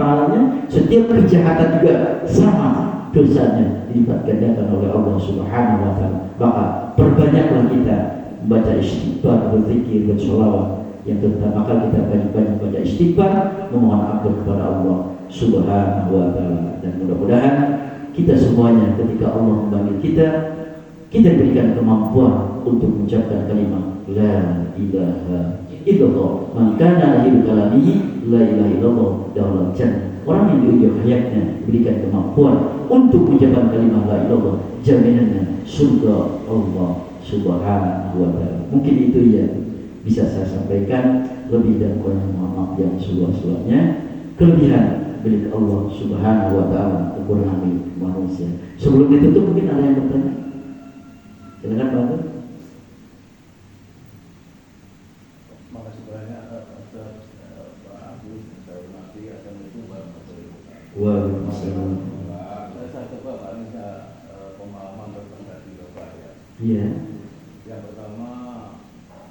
Setiap kejahatan juga sama dosanya dilipat gandakan oleh Allah Subhanahu wa ta'ala. Maka perbanyaklah kita membaca istighfar, berzikir, bersolawat. Yang terutama kita banyak-banyak baca istighfar, memohon ampun kepada Allah Subhanahu wa ta'ala. Dan mudah-mudahan kita semuanya ketika Allah memanggil kita berikan kemampuan untuk mengucapkan kalimat la ilaha illallah. Maka akhir kalamihi la ilaha illallah dalam jannah. Orang yang di ujung hayatnya diberikan kemampuan untuk mengucapkan kalimat la ilallah, jaminannya surga Allah Subhanahu wa ta'ala. Mungkin itu ya bisa saya sampaikan. Lebih dan kurang mohon maaf yang seluas-luasnya. Kelebihan milik Allah Subhanahu wa ta'ala, kekurangan milik manusia. Sebelum ditutup mungkin ada yang bertanya. Silakan Pak Agus. Makasih banyak atas Pak Agus, saya hormati. Assalamualaikum warahmatullahi wabarakatuh. Waalaikumsalam. Saya coba Pak Nisa pemahaman tentang tadi Bapak ya. Iya. Yang pertama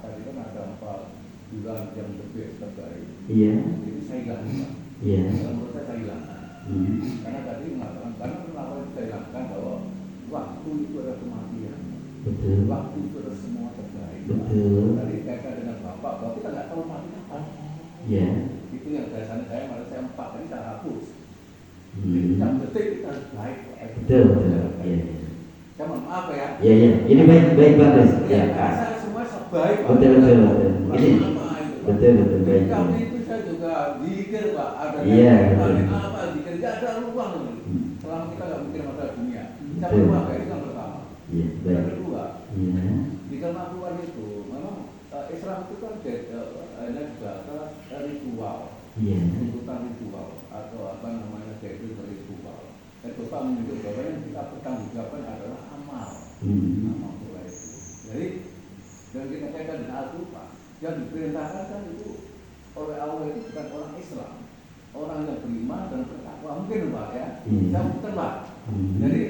tadi kan ada 4 bulan yang lebih terbaik. Iya. Ini saya hilangkan. Iya. Menurut saya hilangkan. Karena tadi mengatakan, karena kenapa saya hilangkan bahwa waktu itu adalah kematian. Betul. Waktu itu adalah semua terbaik. Betul. Tadi kaitan dengan Bapak bahwa kita nggak tahu mati kapan. Iya. Itu yang biasanya malah saya 4 tadi saya hapus. Yang detik kita harus baik. Betul. Iya. Saya mohon maaf ya. Iya. Ini baik bagus. Ya, saya semua sebaik. Betul. Ini betul baik. Kami itu saya juga zikir Pak. Ada Iya. apa zikir? Tidak ada ruang. Selama kita nggak mikir masalah dunia. Saya mohon maaf ya, itu yang pertama. Iya. Baik. Yang kedua, Iya. di dalam Al-Quran itu memang Islam itu kan hanya juga ritual. Iya. Tuntutan ritual atau apa namanya itu ritual. Dan Bapak menunjuk bahwa yang kita pertanggungjawabkan adalah amal. Amal mulai itu. Jadi dan kita kaitan dengan Al-Quran yang diperintahkan kan itu oleh Allah itu bukan orang Islam, orang yang beriman dan bertakwa mungkin Pak ya, Iya. saya putar Pak. Hmm. Jadi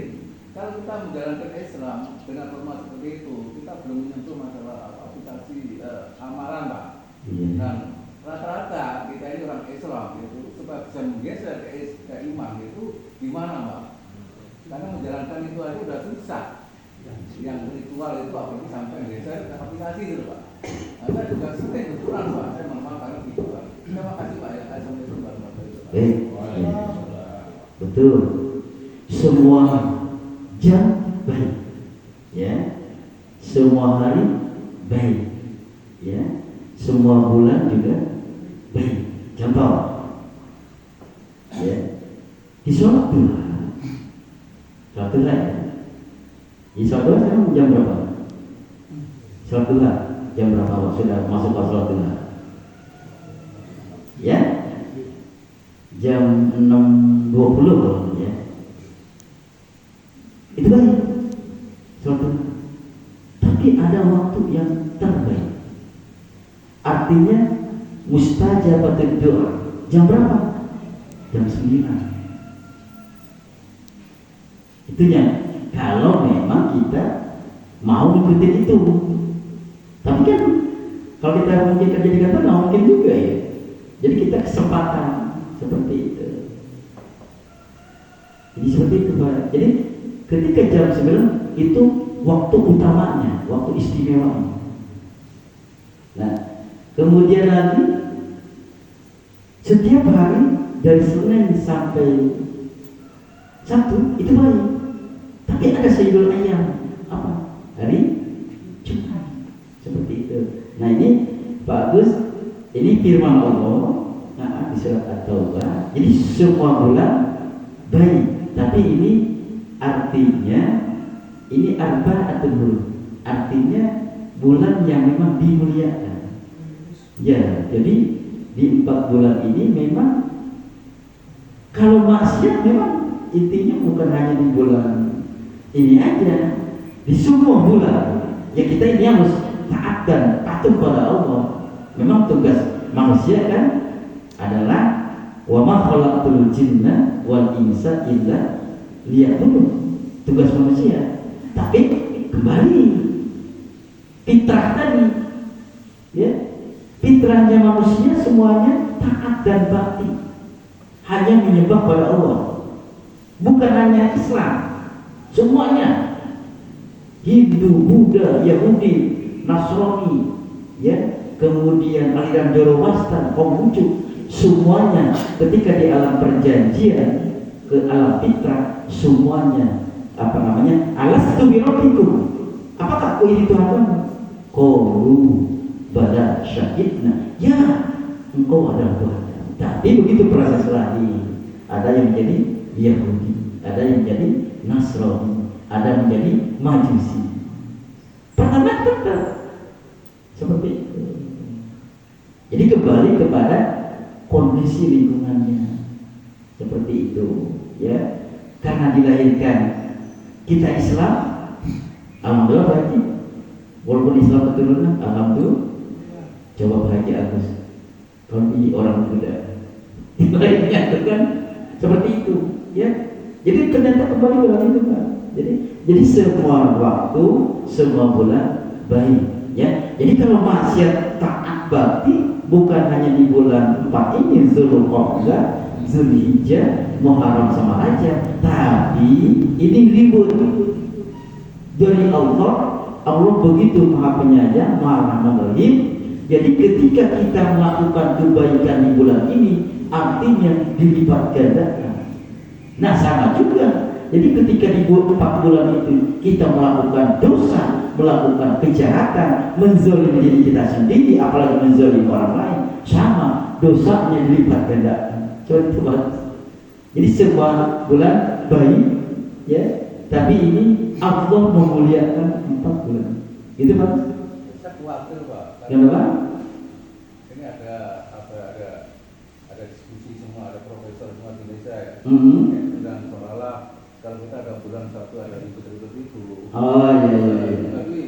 kalau kita menjalankan Islam dengan format seperti itu, kita belum menyentuh masalah aplikasi amalan Pak. Iya. Dan rata-rata kita ini orang Islam itu supaya bisa menggeser ke iman itu gimana Pak? Karena menjalankan itu aja udah susah. Yang ritual itu apalagi sampai menggeser ke aplikasi gitu Pak. Nah, saya juga sering kebetulan Pak, saya mohon maaf karena gitu Pak. Terima kasih Pak ya, Assalamualaikum warahmatullahi wabarakatuh. Betul. Semua jam baik, ya. Semua hari baik, ya. Semua bulan juga baik. Contoh, ya. Di sholat duha, sholat duha, ya. Di sholat duha sekarang jam berapa? Sholat duha jam berapa? Sudah masuk ke sholat duha? Ya, jam 6.20 ya. Itu baik suatu. Tapi ada waktu yang terbaik. Artinya mustajabatul doa. Jam berapa? Jam 9. Itunya kalau memang kita mau ngikutin itu. Tapi kan kalau kita mungkin kerja di kantor nggak mungkin juga ya. Jadi kita kesempatan seperti itu. Jadi seperti itu Pak. Jadi ketika jam 9 itu waktu utamanya, waktu istimewanya. Nah, kemudian lagi setiap hari dari Senin sampai Sabtu itu baik. Tapi ada Sayyidul Ayyam apa? Hari Jumat. Seperti itu. Nah ini Pak Agus, ini firman Allah di surat At-Taubah. Jadi semua bulan baik, tapi ini artinya ini arba'atul huruf. Artinya bulan yang memang dimuliakan. Ya, jadi di 4 bulan ini memang kalau maksiat memang intinya bukan hanya di bulan ini aja, di semua bulan. Ya kita ini harus taat dan patuh pada Allah. Memang tugas manusia kan adalah wa ma khalaqtul jinna wal insa illa liya'budun. Tugas manusia. Tapi kembali fitrah tadi, ya, fitrahnya manusia semuanya taat dan bakti, hanya menyembah pada Allah, bukan hanya Islam, semuanya Hindu, Buddha, Yahudi, Nasrani, ya, kemudian aliran Zoroaster, Konghucu, semuanya ketika di alam perjanjian ke alam fitrah, semuanya apa namanya, alastu bi rabbikum, apakah aku ini Tuhan kamu? Qalu bala syahidna, ya engkau adalah Tuhan kami. Tapi begitu proses lagi, ada yang menjadi Yahudi, ada yang menjadi Nasrani, ada yang menjadi Majusi. Pertama tetap seperti itu. Jadi kembali kepada kondisi lingkungannya seperti itu, ya. Karena dilahirkan kita Islam, alhamdulillah berarti walaupun Islam keturunan, alhamdulillah. Coba bahagia Agus kalau ini orang muda dilahirnya itu kan seperti itu, ya. Jadi ternyata kembali ke dalam itu Pak. Jadi semua waktu, semua bulan baik, ya. Jadi kalau maksiat taat bakti bukan hanya di bulan 4 ini, Zulqa'dah, Zulhijjah, Muharram sama aja, tapi ini ribut dari Allah. Allah begitu Maha Penyayang, Maha Rahim. Jadi ketika kita melakukan kebaikan di bulan ini, artinya dilipat gandakan. Nah sama juga. Jadi ketika di 4 bulan itu kita melakukan dosa, melakukan kejahatan, menzalimi diri kita sendiri, apalagi menzalimi orang lain, sama dosanya dilipat gandakan. Contoh, jadi semua bulan baik, ya. Tapi ini Allah memuliakan 4 bulan. Gitu Pak? Saya khawatir Pak. Kenapa? Ini ada diskusi semua, ada profesor semua di Indonesia ya. Dan seolah-olah kalau kita ada bulan 1 ada ribut-ribut itu. Oh iya. Tapi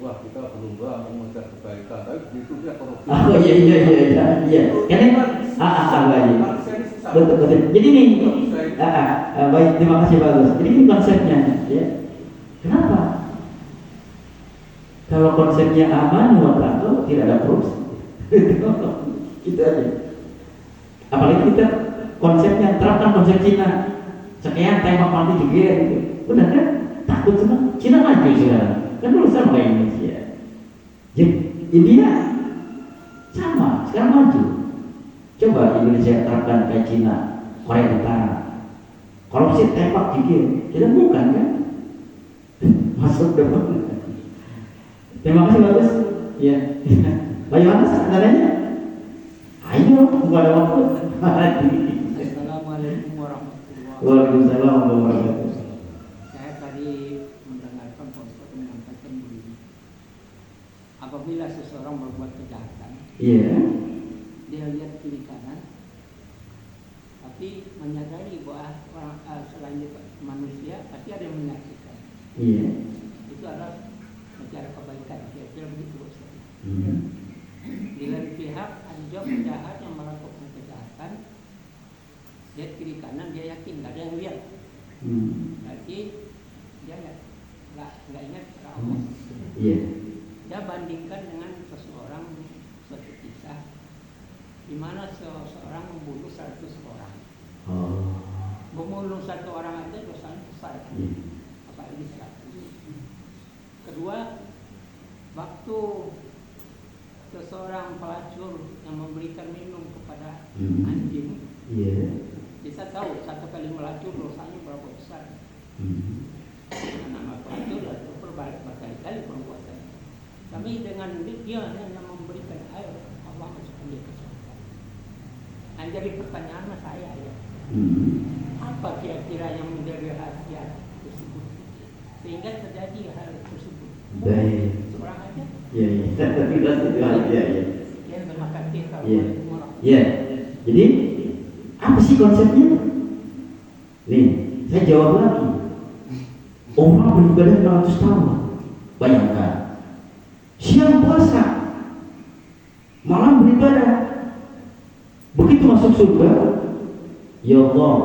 wah kita berlomba mengucap kebaikan, tapi begitu dia korupsi. Oh iya. Karena baik. Manusia ini susah. Betul. Jadi ini, Susah. baik, terima kasih bagus. Jadi ini konsepnya, ya. Kenapa? Kalau konsepnya aman, waktu tidak ada korupsi. Itu aja. Apalagi kita konsepnya terapkan konsep Cina. Sekian tembak mati juga gitu. Udah kan? Takut semua. Cina maju sekarang. Kan dulu sama kayak Indonesia. Jadi India sama, sekarang maju. Coba Indonesia terapkan kayak Cina, Korea Utara. Korupsi tembak gigit, kita bukan kan? Masuk depan. Terima kasih bagus. Ya. Pak Yohanes, ada nanya? Ayo, bukan ada waktu. Assalamualaikum warahmatullahi wabarakatuh. Waalaikumsalam warahmatullahi wabarakatuh. Saya tadi mendengarkan Pak Ustaz menyampaikan begini. Apabila seseorang berbuat kejahatan, Iya. dia lihat kiri kanan, tapi menyadari bahwa selain itu manusia pasti ada yang menyakitkan. Iya. Itu adalah cara kebaikan. Kira-kira begitu Ustaz. Di lain pihak ada juga penjahat yang melakukan kejahatan, lihat kiri kanan dia yakin nggak ada yang lihat. Berarti dia nggak ingat Allah. Iya. Dia bandingkan dengan seseorang, suatu kisah di mana seseorang membunuh 100 orang. Oh. Membunuh 1 orang aja dosanya besar, Iya. apalagi 100. Kedua, waktu seseorang pelacur yang memberikan minum kepada anjing, Iya. kita tahu 1 kali melacur dosanya berapa besar. Nama pelacur atau berkali-kali perbuatan. Tapi dengan dia yang memberikan air, Allah masukkan dia ke surga. Nah, jadi pertanyaan saya ya, apa kira-kira yang menjadi rahasia tersebut sehingga terjadi hal tersebut? Baik. Seorang aja. Iya. Iya. Ya, terima kasih. Iya. Iya. Jadi apa sih konsepnya? Nih, saya jawab lagi. Orang beribadah 600 tahun. Bayangkan. Siang puasa, malam beribadah. Begitu masuk surga, ya Allah,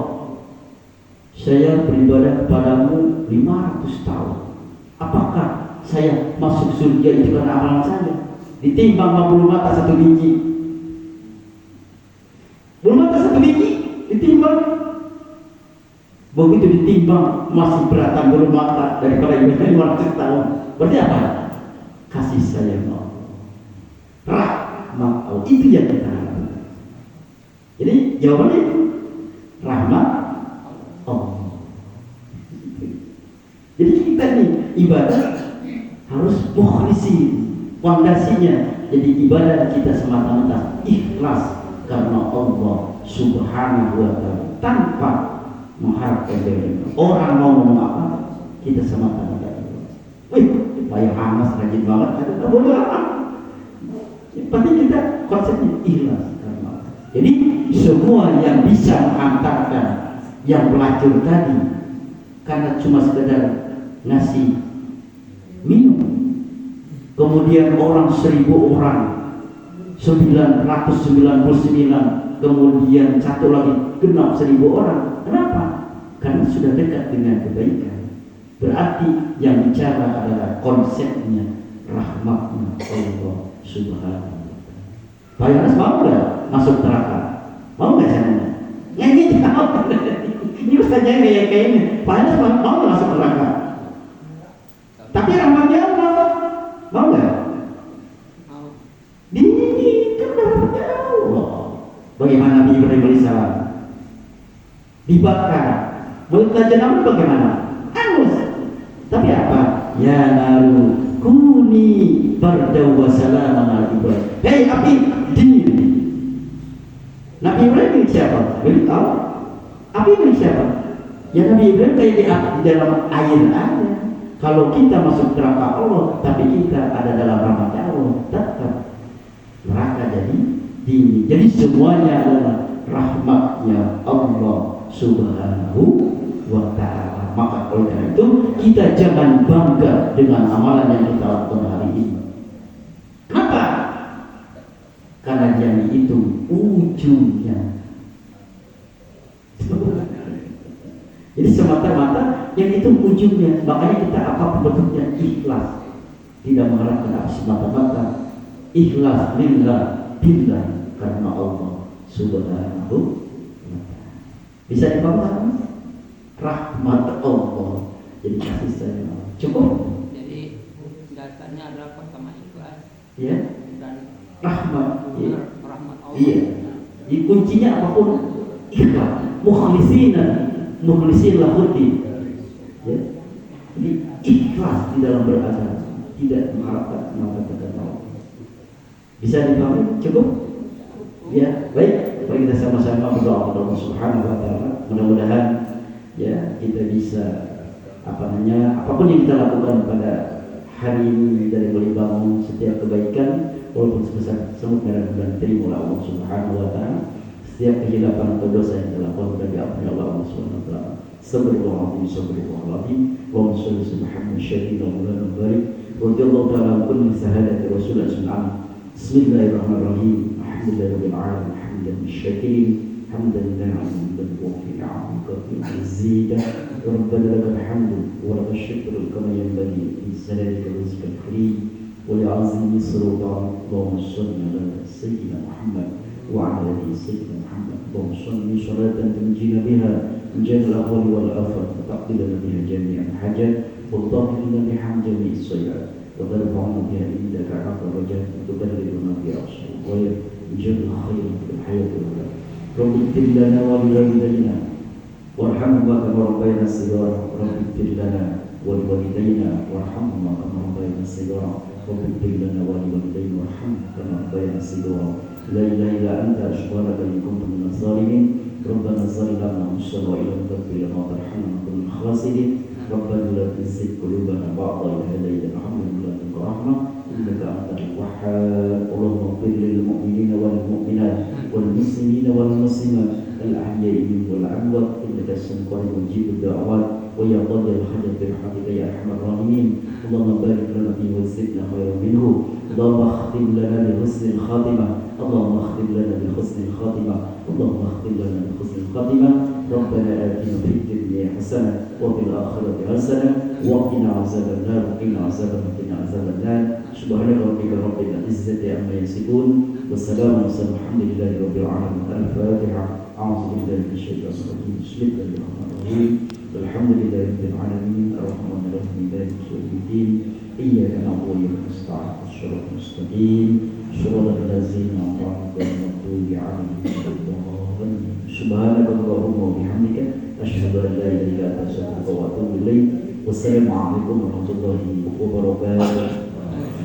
saya beribadah kepadamu 500 tahun. Apakah saya masuk surga itu karena amalan saya? Ditimbang 50 mata 1 biji. Bulu mata 1 biji ditimbang. Begitu ditimbang masih beratan bulu mata daripada ibadah 500 tahun. Berarti apa? Kasih sayang Allah, rahmat Allah, itu yang kita harapkan. Jadi jawabannya itu rahmat Allah. Jadi kita nih ibadah harus mukhlisin, fondasinya. Jadi ibadah kita semata-mata ikhlas karena Allah Subhanahu wa Ta'ala, tanpa mengharapkan dari orang mau ngomong apa, kita semata-mata ikhlas. Pak Yohanes rajin banget, ada bodoh apa? Yang penting kita konsepnya ikhlas karena. Jadi semua yang bisa menghantarkan yang pelacur tadi karena cuma sekedar ngasih minum, kemudian orang 1000 orang 999, kemudian satu lagi genap 1000 orang. Kenapa? Karena sudah dekat dengan kebaikan. Berarti yang bicara adalah konsepnya rahmatnya Allah Subhanahu wa Ta'ala. Pak Yohanes mau nggak masuk neraka? Mau nggak sana? Nyanyi jawab. Ini ustaznya kayak ini. Pak Yohanes mau nggak masuk neraka? Tapi rahmatnya Allah mau nggak? Mau. Ini kan rahmatnya Allah. Bagaimana Nabi Ibrahim alaihissalam dibakar? Mulut jenama bagaimana? Angus. Tapi apa? Ya naru kuni bardaw wa salaman ala Ibrahim. Hei api, dingin. Nabi Ibrahim ini siapa? Beliau tahu. Api ini siapa? Ya Nabi Ibrahim kayak di dalam air aja. Kalau kita masuk neraka Allah, tapi kita ada dalam rahmat Allah, tetap neraka jadi dingin. Jadi semuanya adalah rahmatnya Allah Subhanahu wa Ta'ala. Maka oleh karena itu kita jangan bangga dengan amalan yang kita lakukan hari ini. Kenapa? Karena yang itu ujungnya Jadi semata-mata yang itu ujungnya, makanya kita apapun bentuknya ikhlas, tidak mengharapkan apa semata-mata ikhlas lillah billah karena Allah subhanahu wa ta'ala. Bisa dipahami? Rahmat Allah, jadi kasih sayang Allah. Cukup? Jadi dasarnya adalah pertama ikhlas, Ya. dan Rahmat. Iya. rahmat Allah. Iya. Jadi kuncinya apapun ikhlas, mukhlisin lahuddin. Ya. Jadi ikhlas di dalam beragama, tidak mengharapkan semata-mata Allah. Bisa dipahami? Cukup? Ya, baik. Mari kita sama-sama berdoa kepada Allah Subhanahu wa taala. Mudah-mudahan ya kita bisa apapun yang kita lakukan pada hari ini dari mulai bangun setiap kebaikan walaupun sebesar semut merah bulan terima oleh Allah Subhanahu wa taala. Setiap kehilapan atau dosa yang telah lakukan sudah diampuni oleh Allah Subhanahu wa taala. Astagfirullahaladzim. Wa sallallahu Muhammad syafi'i wa maulana barik. Radhiyallahu ta'ala an kulli sahadati Rasulullah sallallahu. Bismillahirrahmanirrahim. Alhamdulillahirabbil alamin. Hamdan syakirin. Hamdan lillahi wa fi ni'amika mazida. Rabbana lakal hamdu wa lakal syukru kama yanbaghi li jalali wajhikal karim wa li 'azimi sultanik. Allahumma shalli ala sayyidina Muhammad wa ala ali sayyidina Muhammad. Allahumma shalli sholatan tunjina biha min jami'il ahwali wal afat wa taqdi lana biha jami'al hajat wa taghfir lana biha jami'is sayyi'at wa tarfa'una biha indaka 'ala darajat wa tuballighuna biha aqsal ghayat min jami'il khairin fil hayati wal akhirah. Rabbi ighfir lana wa li walidayna warhamhuma kama rabbayana shighara. Rabbi ighfir lana wa li walidayna warhamhuma kama rabbayana shighara. Rabbi ighfir lana wa li walidayna warhamhuma kama rabbayana shighara. La ilaha illa anta subhanaka inni kuntu minaz zalimin. ربنا ظلمنا أنفسنا وإن لم تغفر لنا وترحمنا نكون من الخاسرين. ربنا لا تزغ قلوبنا بعد إذ هديتنا وهب لنا من لدنك رحمة إنك أنت الوهاب. اللهم اغفر للمؤمنين والمؤمنات والمسلمين والمسلمات الأحياء منهم والأموات إنك سميع قريب مجيب الدعوات ويا قاضي الحاجة برحمتك يا أرحم الراحمين. اللهم بارك لنا فيه وزدنا خيرا منه. اللهم اختم لنا بحسن الخاتمة. اللهم اختم لنا بحسن الخاتمة. اللهم اختم لنا بحسن الخاتمة. ربنا آتنا في الدنيا حسنة وفي الآخرة حسنة وقنا عذاب النار وقنا عذاب النار. سبحان ربك رب العزة عما يصفون والسلام على الحمد لله رب العالمين. الفاتحة. أعوذ بالله من الشيطان الرجيم. بسم الله الرحمن الرحيم. الحمد لله رب العالمين الرحمن الرحيم مالك يوم الدين. إياك نعبد وإياك نستعين الصراط المستقيم صراط الذين أنعمت عليهم غير المغضوب عليهم ولا الضالين. سبحانك اللهم وبحمدك أشهد أن لا إله إلا أنت أستغفرك وأتوب إليك. والسلام عليكم ورحمة الله وبركاته.